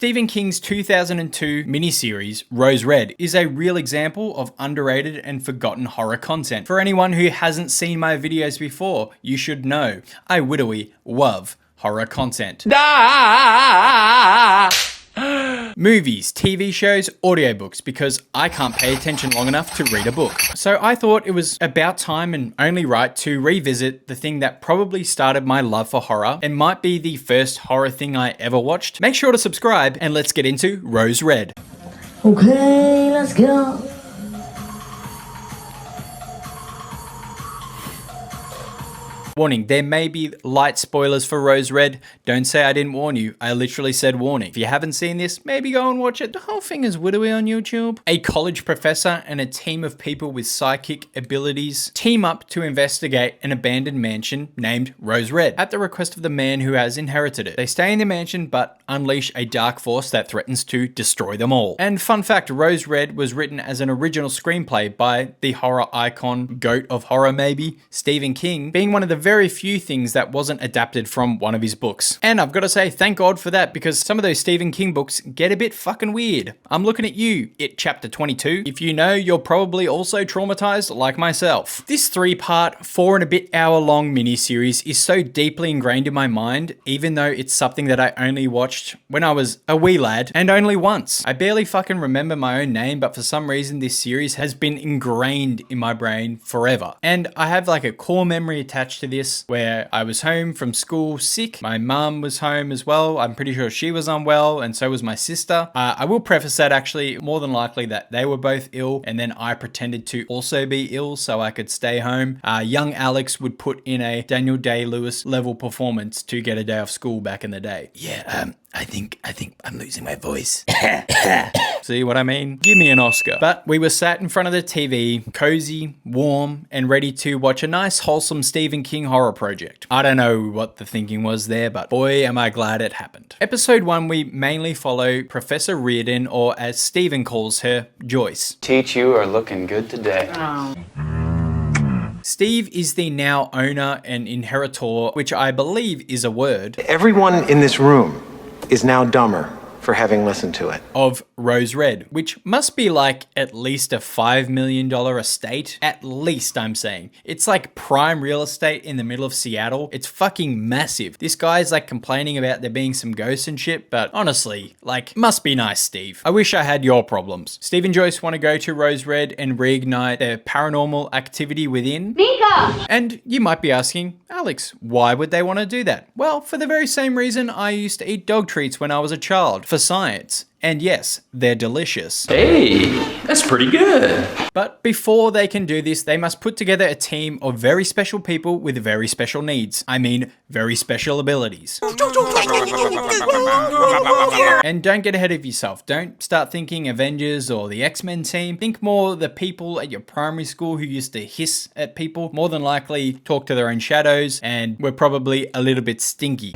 Stephen King's 2002 miniseries, Rose Red, is a real example of underrated and forgotten horror content. For anyone who hasn't seen my videos before, you should know, I widowy love horror content. Movies, TV shows, audiobooks, because I can't pay attention long enough to read a book. So I thought it was about time and only right to revisit the thing that probably started my love for horror and might be the first horror thing I ever watched. Make sure to subscribe and let's get into Rose Red. Okay, let's go. Warning, there may be light spoilers for Rose Red. Don't say I didn't warn you. I literally said warning. If you haven't seen this, maybe go and watch it. The whole thing is widowy on YouTube. A college professor and a team of people with psychic abilities team up to investigate an abandoned mansion named Rose Red at the request of the man who has inherited it. They stay in the mansion but unleash a dark force that threatens to destroy them all. And fun fact, Rose Red was written as an original screenplay by the horror icon, goat of horror maybe, Stephen King, being one of the very few things that wasn't adapted from one of his books. And I've got to say, thank God for that, because some of those Stephen King books get a bit fucking weird. I'm looking at you, It Chapter 22. If you know, you're probably also traumatized like myself. This 3-part, 4 and a bit hour long miniseries is so deeply ingrained in my mind, even though it's something that I only watched when I was a wee lad, and only once. I barely fucking remember my own name, but for some reason this series has been ingrained in my brain forever. And I have like a core memory attached to this where I was home from school sick. My mum was home as well. I'm pretty sure she was unwell, and so was my sister. I will preface that actually more than likely that they were both ill, and then I pretended to also be ill so I could stay home. Young Alex would put in a Daniel Day-Lewis level performance to get a day off school back in the day. Yeah, I think I'm losing my voice. See what I mean? Give me an Oscar. But we were sat in front of the TV, cozy, warm, and ready to watch a nice, wholesome Stephen King horror project. I don't know what the thinking was there, but boy, am I glad it happened. Episode 1, we mainly follow Professor Reardon, or as Stephen calls her, Joyce. Teach, you are looking good today. Oh. Steve is the now owner and inheritor, which I believe is a word, Everyone in this room is now dumber for having listened to it. of Rose Red, which must be like at least a $5 million estate. At least, I'm saying. It's like prime real estate in the middle of Seattle. It's fucking massive. This guy's like complaining about there being some ghosts and shit, but honestly, like, must be nice, Steve. I wish I had your problems. Steve and Joyce want to go to Rose Red and reignite their paranormal activity within. Mika! And you might be asking, Alex, why would they want to do that? Well, for the very same reason I used to eat dog treats when I was a child, for science. And yes, they're delicious. Hey, that's pretty good. But before they can do this, they must put together a team of very special people with very special needs. I mean, very special abilities. And don't get ahead of yourself. Don't start thinking Avengers or the X-Men team. Think more the people at your primary school who used to hiss at people, more than likely talk to their own shadows, and were probably a little bit stinky.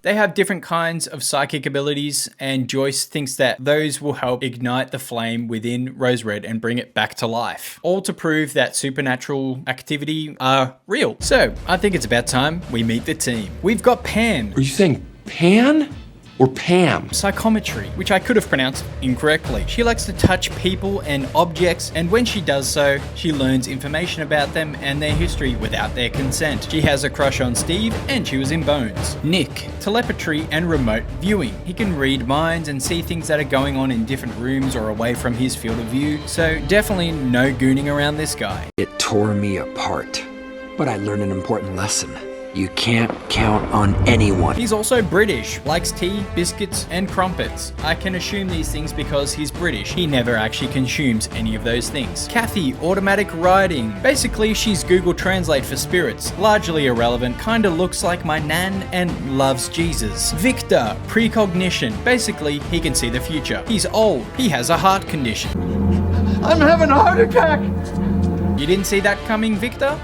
They have different kinds of psychic abilities, and Joyce thinks that those will help ignite the flame within Rose Red and bring it back to life. All to prove that supernatural activity are real. So, I think it's about time we meet the team. We've got Pam. Are you saying Pan or Pam? Psychometry, which I could have pronounced incorrectly. She likes to touch people and objects, and when she does so, she learns information about them and their history without their consent. She has a crush on Steve, and she was in Bones. Nick, telepatry and remote viewing. He can read minds and see things that are going on in different rooms or away from his field of view, so definitely no gooning around this guy. It tore me apart, but I learned an important lesson. You can't count on anyone. He's also British, likes tea, biscuits, and crumpets. I can assume these things because he's British. He never actually consumes any of those things. Kathy, automatic writing. Basically, she's Google Translate for spirits. Largely irrelevant, kinda looks like my nan and loves Jesus. Victor, precognition. Basically, he can see the future. He's old. He has a heart condition. I'm having a heart attack! You didn't see that coming, Victor?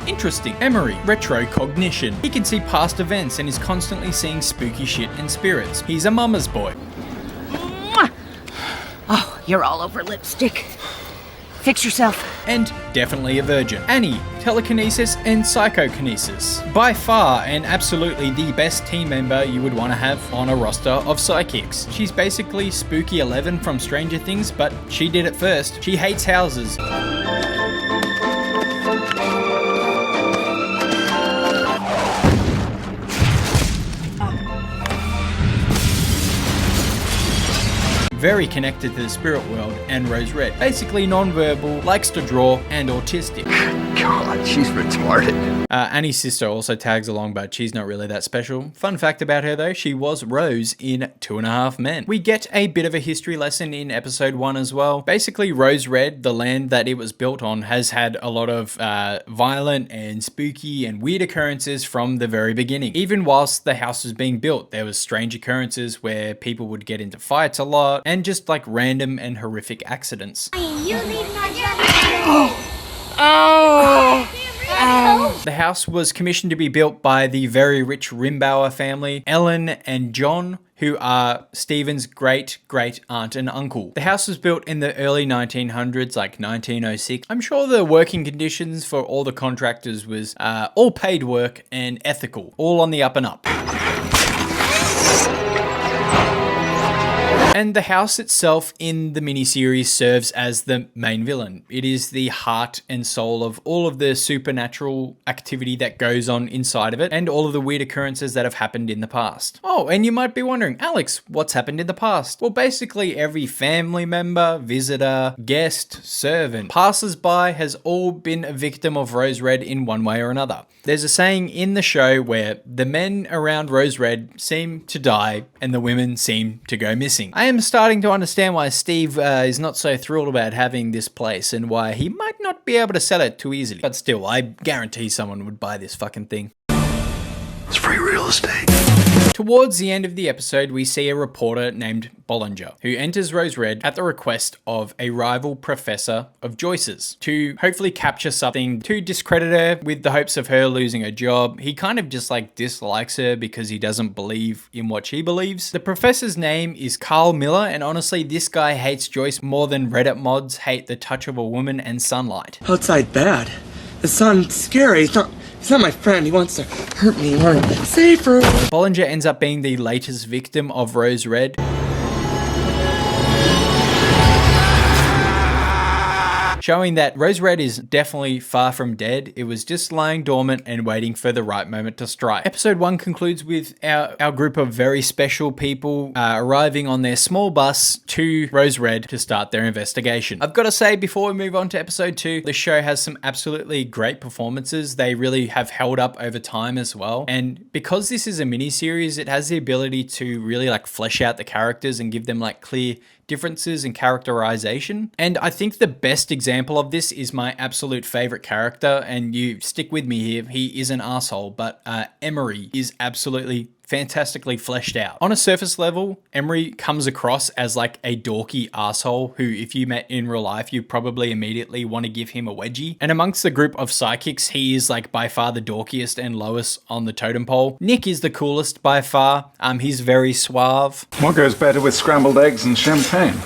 Interesting. Emery, retrocognition. He can see past events and is constantly seeing spooky shit and spirits. He's a mama's boy. Oh, you're all over lipstick. Fix yourself. and definitely a virgin. Annie, telekinesis and psychokinesis. By far and absolutely the best team member you would want to have on a roster of psychics. She's basically Spooky 11 from Stranger Things, but she did it first. She hates houses. Very connected to the spirit world and Rose Red. Basically non-verbal, likes to draw, and autistic. God, she's retarded. Annie's sister also tags along, but she's not really that special. Fun fact about her though, she was Rose in 2.5 Men. We get a bit of a history lesson in episode 1 as well. Basically, Rose Red, the land that it was built on, has had a lot of violent and spooky and weird occurrences from the very beginning. Even whilst the house was being built, there was strange occurrences where people would get into fights a lot, and just like random and horrific accidents. The house was commissioned to be built by the very rich Rimbauer family, Ellen and John, who are Stephen's great-great aunt and uncle. The house was built in the early 1900s, like 1906. I'm sure the working conditions for all the contractors was all paid work and ethical, all on the up and up. And the house itself in the miniseries serves as the main villain. It is the heart and soul of all of the supernatural activity that goes on inside of it and all of the weird occurrences that have happened in the past. Oh, and you might be wondering, Alex, what's happened in the past? Well, basically every family member, visitor, guest, servant, passers-by has all been a victim of Rose Red in one way or another. There's a saying in the show where the men around Rose Red seem to die and the women seem to go missing. I am starting to understand why Steve is not so thrilled about having this place and why he might not be able to sell it too easily. But still, I guarantee someone would buy this fucking thing. It's free real estate. Towards the end of the episode, we see a reporter named Bollinger, who enters Rose Red at the request of a rival professor of Joyce's to hopefully capture something to discredit her with the hopes of her losing her job. He kind of just like dislikes her because he doesn't believe in what she believes. The professor's name is Carl Miller, and honestly, this guy hates Joyce more than Reddit mods hate the touch of a woman and sunlight. Outside bad. The sun's scary. He's not my friend. He wants to hurt me. Safer. Bollinger ends up being the latest victim of Rose Red. Showing that Rose Red is definitely far from dead. It was just lying dormant and waiting for the right moment to strike. Episode 1 concludes with our group of very special people arriving on their small bus to Rose Red to start their investigation. I've got to say, before we move on to episode 2, the show has some absolutely great performances. They really have held up over time as well. And because this is a mini-series, it has the ability to really like flesh out the characters and give them like clear differences in characterization. And I think the best example of this is my absolute favorite character, and you stick with me here, he is an asshole, but Emery is absolutely fantastically fleshed out. On a surface level, Emery comes across as like a dorky asshole who, if you met in real life, you probably immediately want to give him a wedgie. And amongst the group of psychics, he is like by far the dorkiest and lowest on the totem pole. Nick is the coolest by far. He's very suave. What goes better with scrambled eggs and champagne?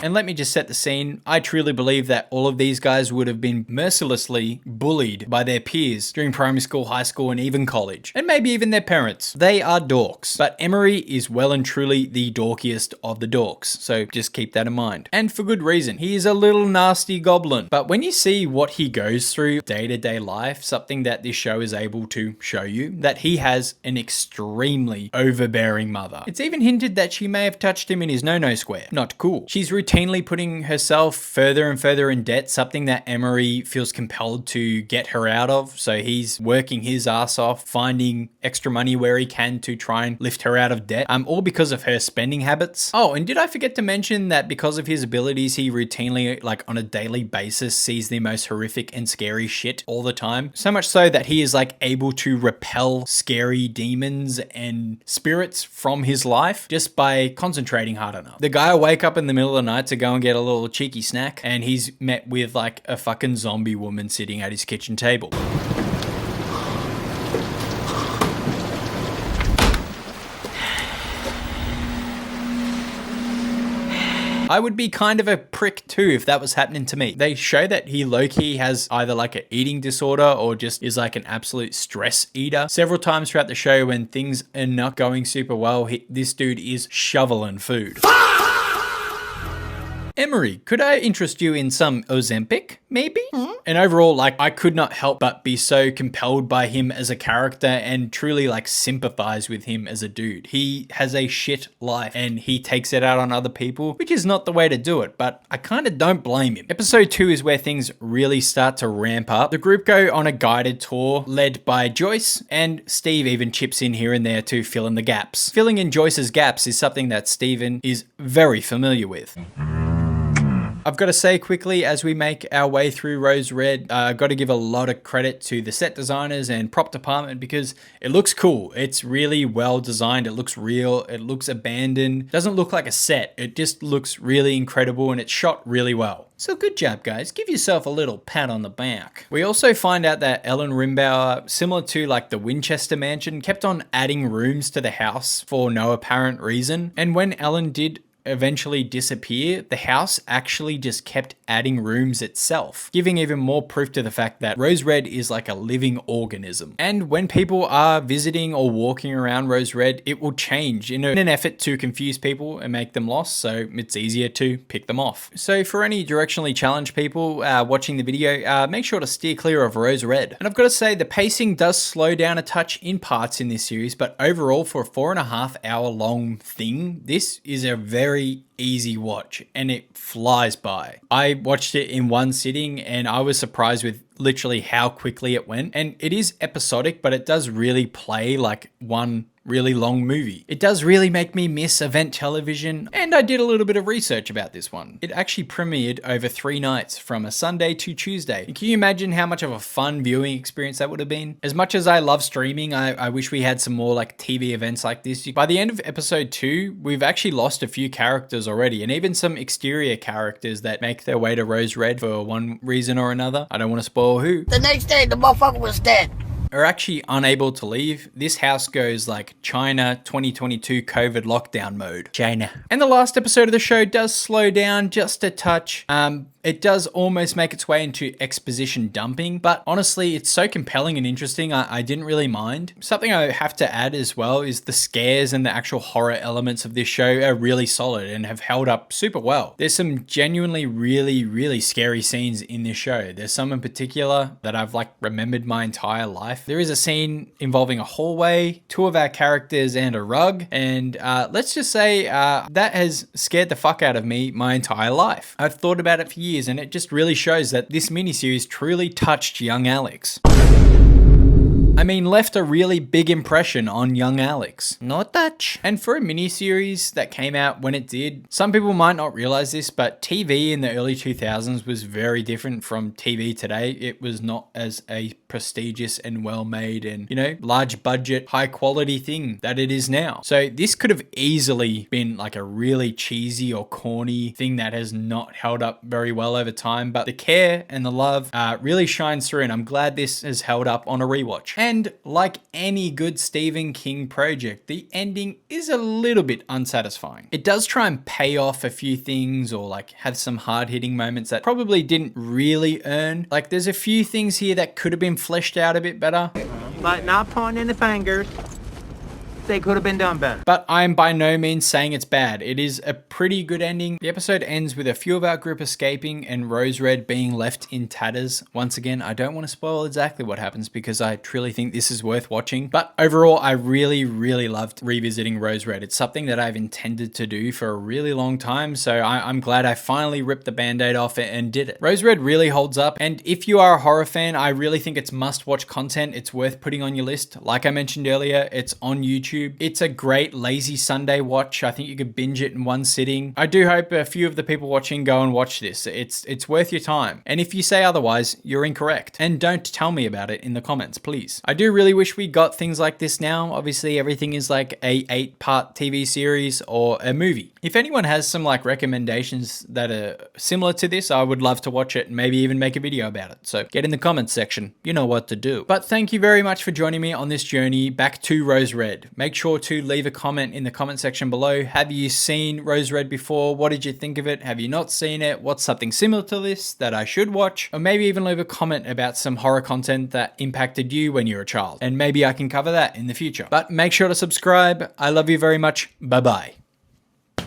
And let me just set the scene. I truly believe that all of these guys would have been mercilessly bullied by their peers during primary school, high school, and even college. And maybe even their parents. They are dorks. But Emery is well and truly the dorkiest of the dorks. So just keep that in mind. And for good reason. He is a little nasty goblin. But when you see what he goes through day-to-day life, something that this show is able to show you, that he has an extremely overbearing mother. It's even hinted that she may have touched him in his no-no square. Not cool. She's routinely putting herself further and further in debt, something that Emery feels compelled to get her out of. So he's working his ass off, finding extra money where he can to try and lift her out of debt, all because of her spending habits. Oh, and did I forget to mention that because of his abilities, he routinely, like on a daily basis, sees the most horrific and scary shit all the time. So much so that he is like able to repel scary demons and spirits from his life just by concentrating hard enough. The guy will wake up in the middle of the night to go and get a little cheeky snack, and he's met with like a fucking zombie woman sitting at his kitchen table. I would be kind of a prick too if that was happening to me. They show that he low-key has either like an eating disorder or just is like an absolute stress eater. Several times throughout the show when things are not going super well, this dude is shoveling food. Emery, could I interest you in some Ozempic, maybe? And overall, like, I could not help but be so compelled by him as a character and truly, like, sympathize with him as a dude. He has a shit life and he takes it out on other people, which is not the way to do it, but I kind of don't blame him. Episode 2 is where things really start to ramp up. The group go on a guided tour led by Joyce, and Steve even chips in here and there to fill in the gaps. Filling in Joyce's gaps is something that Steven is very familiar with. I've got to say quickly, as we make our way through Rose Red, I've got to give a lot of credit to the set designers and prop department because it looks cool. It's really well designed. It looks real. It looks abandoned. It doesn't look like a set. It just looks really incredible and it's shot really well. So good job, guys. Give yourself a little pat on the back. We also find out that Ellen Rimbauer, similar to like the Winchester Mansion, kept on adding rooms to the house for no apparent reason. And when Ellen did eventually disappear, the house actually just kept adding rooms itself, giving even more proof to the fact that Rose Red is like a living organism. And when people are visiting or walking around Rose Red, it will change in an effort to confuse people and make them lost, so it's easier to pick them off. So for any directionally challenged people watching the video, make sure to steer clear of Rose Red. And I've got to say, the pacing does slow down a touch in parts in this series, but overall for a 4.5 hour long thing, this is a very easy watch and it flies by. I watched it in one sitting and I was surprised with literally how quickly it went. And it is episodic, but it does really play like one really long movie. It does really make me miss event television, and I did a little bit of research about this one. It actually premiered over 3 nights from a Sunday to Tuesday. And can you imagine how much of a fun viewing experience that would have been? As much as I love streaming, I wish we had some more like TV events like this. By the end of episode 2, we've actually lost a few characters already, and even some exterior characters that make their way to Rose Red for one reason or another. I don't want to spoil who. The next day, the motherfucker was dead. Are actually unable to leave. This house goes like China 2022 COVID lockdown mode. China. And the last episode of the show does slow down just a touch. It does almost make its way into exposition dumping, but honestly, it's so compelling and interesting, I didn't really mind. Something I have to add as well is the scares and the actual horror elements of this show are really solid and have held up super well. There's some genuinely really scary scenes in this show. There's some in particular that I've like remembered my entire life. There is a scene involving a hallway, 2 of our characters and a rug, and let's just say that has scared the fuck out of me my entire life. I've thought about it for years, and it just really shows that this miniseries truly touched young Alex. I mean, left a really big impression on young Alex. No touch. And for a miniseries that came out when it did, some people might not realize this, but TV in the early 2000s was very different from TV today. It was not as a prestigious and well-made and, you know, large budget, high quality thing that it is now. So this could have easily been like a really cheesy or corny thing that has not held up very well over time, but the care and the love really shines through, and I'm glad this has held up on a rewatch. And like any good Stephen King project, the ending is a little bit unsatisfying. It does try and pay off a few things or like have some hard-hitting moments that probably didn't really earn. Like there's a few things here that could have been fleshed out a bit better. But not pointing the fingers. They could have been done better. But I'm by no means saying it's bad. It is a pretty good ending. The episode ends with a few of our group escaping and Rose Red being left in tatters. Once again, I don't want to spoil exactly what happens because I truly think this is worth watching. But overall, I really loved revisiting Rose Red. It's something that I've intended to do for a really long time, so I'm glad I finally ripped the band-aid off it and did it. Rose Red really holds up, and if you are a horror fan, I really think it's must-watch content. It's worth putting on your list. Like I mentioned earlier, it's on YouTube. It's a great lazy Sunday watch. I think you could binge it in one sitting. I do hope a few of the people watching go and watch this. It's worth your time. And if you say otherwise, you're incorrect. And don't tell me about it in the comments, please. I do really wish we got things like this now. Obviously, everything is like a 8-part TV series or a movie. If anyone has some like recommendations that are similar to this, I would love to watch it and maybe even make a video about it. So get in the comments section. You know what to do. But thank you very much for joining me on this journey back to Rose Red. Make make sure to leave a comment in the comment section below. Have you seen Rose Red before? What did you think of it? Have you not seen it? What's something similar to this that I should watch? Or maybe even leave a comment about some horror content that impacted you when you were a child, and maybe I can cover that in the future. But make sure to subscribe. I love you very much. Bye bye.